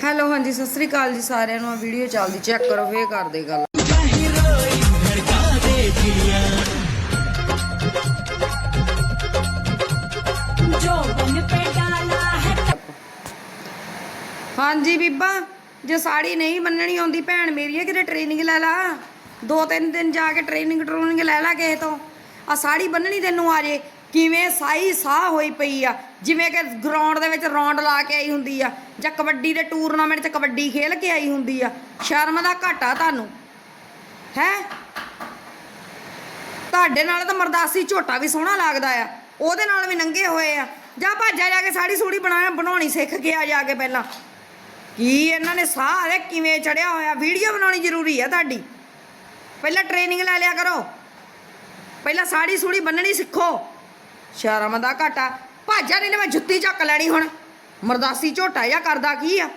Hello ਹਾਂਜੀ ਸਤਿ ਸ੍ਰੀ ਅਕਾਲ ਜੀ ਸਾਰਿਆਂ ਨੂੰ। ਵੀਡੀਓ ਚੱਲਦੀ ਚੈੱਕ ਕਰੋ ਫੇਰ ਕਰਦੇ ਗੱਲ। ਹਾਂਜੀ ਬੀਬਾ ਜੇ ਸਾੜੀ ਨਹੀਂ ਬੰਨਣੀ ਆਉਂਦੀ ਭੈਣ ਮੇਰੀ ਕਿਤੇ ਟ੍ਰੇਨਿੰਗ ਲੈ ਲਾ। 2-3 ਦਿਨ ਜਾ ਕੇ ਟ੍ਰੇਨਿੰਗ ਲੈ ਲਾ ਕਿਸੇ ਤੋਂ। ਆ ਸਾੜੀ ਬੰਨਣੀ ਤੈਨੂੰ ਆ ਜੇ ਕਿਵੇਂ ਸਾਈ ਸਾਹ ਹੋਈ ਪਈ ਆ, ਜਿਵੇਂ ਕਿ ਗਰਾਊਂਡ ਦੇ ਵਿੱਚ ਰੌਂਡ ਲਾ ਕੇ ਆਈ ਹੁੰਦੀ ਆ ਜਾਂ ਕਬੱਡੀ ਦੇ ਟੂਰਨਾਮੈਂਟ 'ਚ ਕਬੱਡੀ ਖੇਲ ਕੇ ਆਈ ਹੁੰਦੀ ਆ। ਸ਼ਰਮ ਦਾ ਘਾਟਾ ਤੁਹਾਨੂੰ ਹੈ। ਤੁਹਾਡੇ ਨਾਲ ਤਾਂ ਮਰਦਾਸੀ ਝੋਟਾ ਵੀ ਸੋਹਣਾ ਲੱਗਦਾ ਆ, ਉਹਦੇ ਨਾਲ ਵੀ ਨੰਗੇ ਹੋਏ ਆ। ਜਾਂ ਭਾਜਾ ਜਾ ਕੇ ਸਾੜੀ ਸੂੜੀ ਬਣਾਉਣੀ ਸਿੱਖ ਕੇ ਆ ਜਾ ਕੇ। ਪਹਿਲਾਂ ਕੀ ਇਹਨਾਂ ਨੇ ਸਾਹ ਦੇ ਕਿਵੇਂ ਚੜਿਆ ਹੋਇਆ। ਵੀਡੀਓ ਬਣਾਉਣੀ ਜ਼ਰੂਰੀ ਆ ਤੁਹਾਡੀ, ਪਹਿਲਾਂ ਟ੍ਰੇਨਿੰਗ ਲੈ ਲਿਆ ਕਰੋ, ਪਹਿਲਾਂ ਸਾੜੀ ਸੂੜੀ ਬੰਨਣੀ ਸਿੱਖੋ। ਸ਼ਰਮ ਦਾ ਘਾਟਾ। ਭਾਜਾ ਨਹੀਂ ਤਾਂ ਮੈਂ ਜੁੱਤੀ ਚੱਕ ਲੈਣੀ ਹੁਣ। ਮਰਦਾਸੀ ਝੋਟਾ ਜਿਹਾ ਕਰਦਾ ਕੀ ਆ।